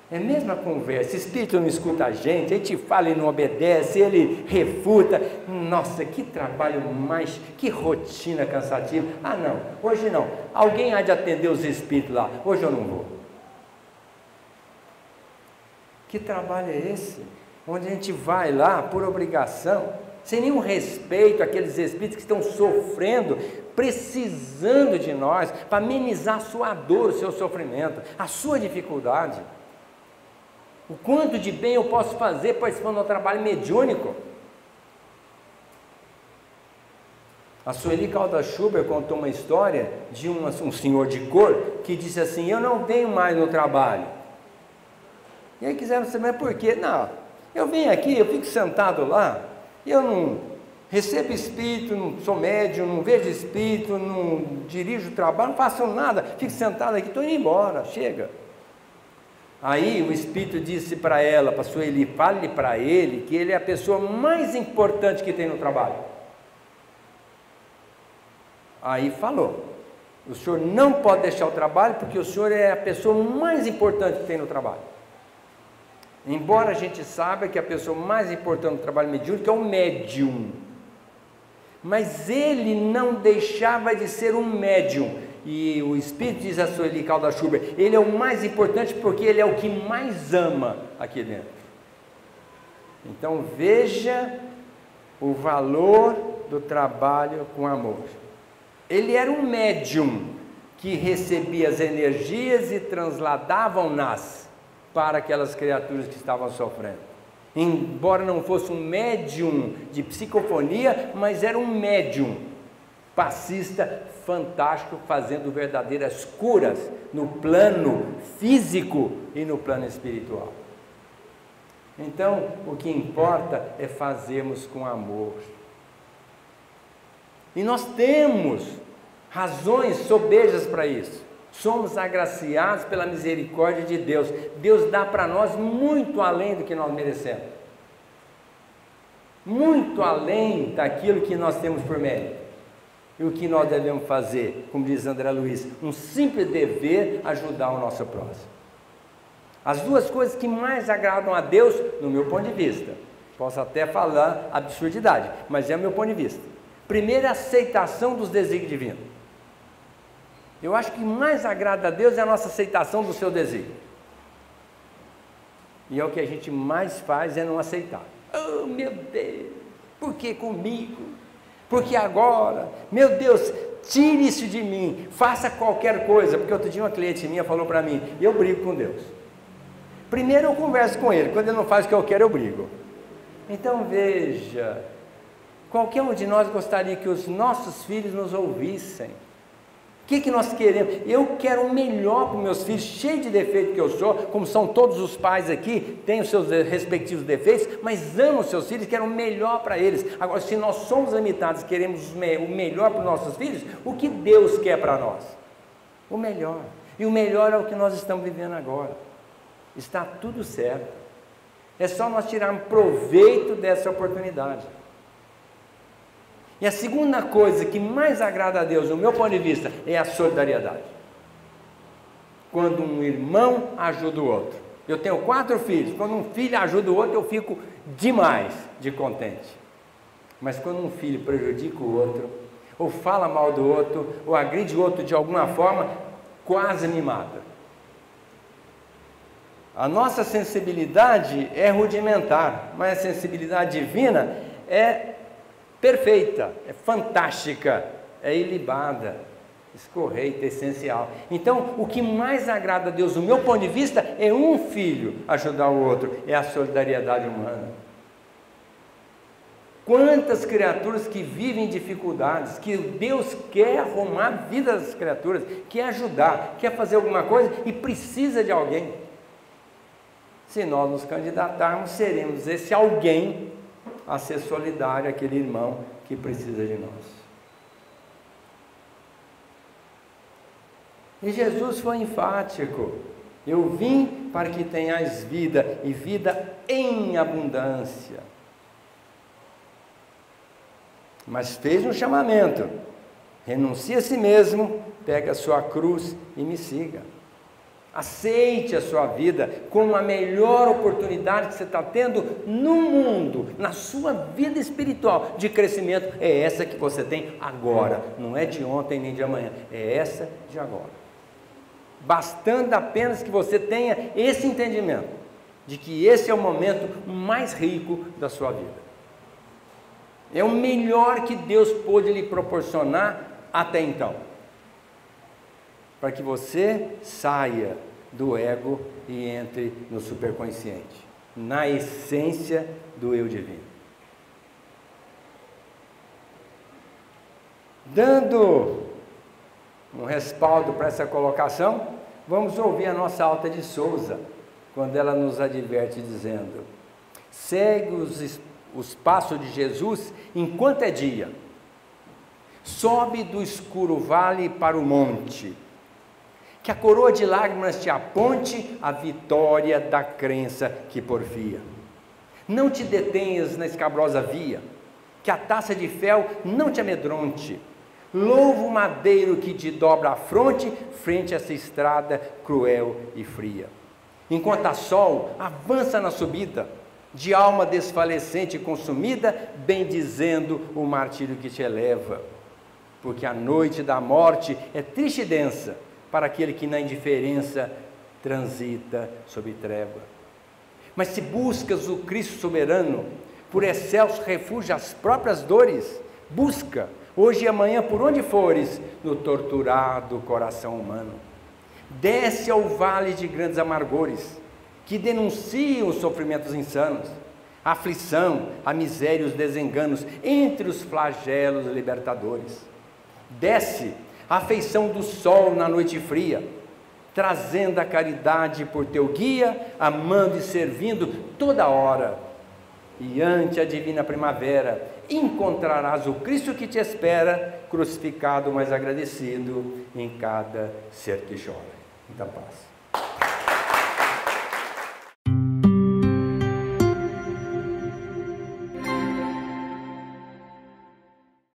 É a mesma conversa, o espírito não escuta a gente fala e não obedece, ele refuta. Nossa, que trabalho mais, que rotina cansativa. Ah não, hoje não, alguém há de atender os espíritos lá, hoje eu não vou. Que trabalho é esse? Onde a gente vai lá por obrigação, sem nenhum respeito àqueles espíritos que estão sofrendo, precisando de nós, para amenizar a sua dor, o seu sofrimento, a sua dificuldade. O quanto de bem eu posso fazer participando do trabalho mediúnico. A Sueli Caldas Schuber contou uma história de um senhor de cor que disse assim: eu não venho mais no trabalho. E aí quiseram saber por quê. Não, eu venho aqui, eu fico sentado lá, eu não recebo espírito, não sou médium, não vejo espírito, não dirijo o trabalho, não faço nada, fico sentado aqui, estou indo embora, chega. Aí o espírito disse para ela, para Sueli, fale para ele que ele é a pessoa mais importante que tem no trabalho. Aí falou: o senhor não pode deixar o trabalho porque o senhor é a pessoa mais importante que tem no trabalho. Embora a gente saiba que a pessoa mais importante no trabalho mediúnico é o médium, mas ele não deixava de ser um médium. E o Espírito diz a Sueli Caldas Schuber, ele é o mais importante porque ele é o que mais ama aqui dentro. Então veja o valor do trabalho com amor. Ele era um médium que recebia as energias e transladavam-nas para aquelas criaturas que estavam sofrendo. Embora não fosse um médium de psicofonia, mas era um médium passista fantástico, fazendo verdadeiras curas no plano físico e no plano espiritual. Então, o que importa é fazermos com amor. E nós temos razões sobejas para isso. Somos agraciados pela misericórdia de Deus. Deus dá para nós muito além do que nós merecemos. Muito além daquilo que nós temos por mérito. E o que nós devemos fazer, como diz André Luiz, um simples dever, ajudar o nosso próximo. As duas coisas que mais agradam a Deus, no meu ponto de vista, posso até falar absurdidade, mas é o meu ponto de vista. Primeiro, a aceitação dos desígnios divinos. Eu acho que mais agrada a Deus é a nossa aceitação do seu desígnio. E é o que a gente mais faz, é não aceitar. Oh meu Deus, por que comigo? Porque agora, meu Deus, tire isso de mim, faça qualquer coisa, porque outro dia uma cliente minha falou para mim, eu brigo com Deus. Primeiro eu converso com ele, quando ele não faz o que eu quero, eu brigo. Então veja, qualquer um de nós gostaria que os nossos filhos nos ouvissem. O que nós queremos? Eu quero o melhor para os meus filhos, cheio de defeito que eu sou, como são todos os pais aqui, têm os seus respectivos defeitos, mas amam os seus filhos, quero o melhor para eles. Agora, se nós somos limitados, queremos o melhor para os nossos filhos, o que Deus quer para nós? O melhor. E o melhor é o que nós estamos vivendo agora. Está tudo certo. É só nós tirarmos proveito dessa oportunidade. E a segunda coisa que mais agrada a Deus, no meu ponto de vista, é a solidariedade. Quando um irmão ajuda o outro. Eu tenho 4 filhos, quando um filho ajuda o outro, eu fico demais de contente. Mas quando um filho prejudica o outro, ou fala mal do outro, ou agride o outro de alguma forma, quase me mata. A nossa sensibilidade é rudimentar, mas a sensibilidade divina é perfeita, é fantástica, é ilibada, escorreita, essencial. Então, o que mais agrada a Deus, do meu ponto de vista, é um filho ajudar o outro, é a solidariedade humana. Quantas criaturas que vivem dificuldades, que Deus quer arrumar a vida das criaturas, quer ajudar, quer fazer alguma coisa e precisa de alguém. Se nós nos candidatarmos, seremos esse alguém a ser solidário àquele irmão que precisa de nós. E Jesus foi enfático: eu vim para que tenhais vida, e vida em abundância. Mas fez um chamamento: renuncie a si mesmo, pegue a sua cruz e me siga. Aceite a sua vida como a melhor oportunidade que você está tendo no mundo, na sua vida espiritual de crescimento. É essa que você tem agora, não é de ontem nem de amanhã, é essa de agora. Bastando apenas que você tenha esse entendimento de que esse é o momento mais rico da sua vida. É o melhor que Deus pôde lhe proporcionar até então, para que você saia do ego e entre no superconsciente, na essência do eu divino. Dando um respaldo para essa colocação, vamos ouvir a nossa Alta de Souza, quando ela nos adverte dizendo: segue os passos de Jesus enquanto é dia, sobe do escuro vale para o monte, que a coroa de lágrimas te aponte a vitória da crença que porfia. Não te detenhas na escabrosa via, que a taça de fel não te amedronte. Louva o madeiro que te dobra a fronte, frente a essa estrada cruel e fria. Enquanto a sol avança na subida, de alma desfalecente e consumida, bendizendo o martírio que te eleva. Porque a noite da morte é triste e densa para aquele que na indiferença transita sob treva. Mas se buscas o Cristo soberano, por excelso refúgio às próprias dores, busca, hoje e amanhã por onde fores, no torturado coração humano. Desce ao vale de grandes amargores, que denunciam os sofrimentos insanos, a aflição, a miséria e os desenganos, entre os flagelos libertadores. Desce a afeição do sol na noite fria, trazendo a caridade por teu guia, amando e servindo toda hora. E ante a divina primavera, encontrarás o Cristo que te espera, crucificado, mas agradecido em cada ser que chora. Muita paz.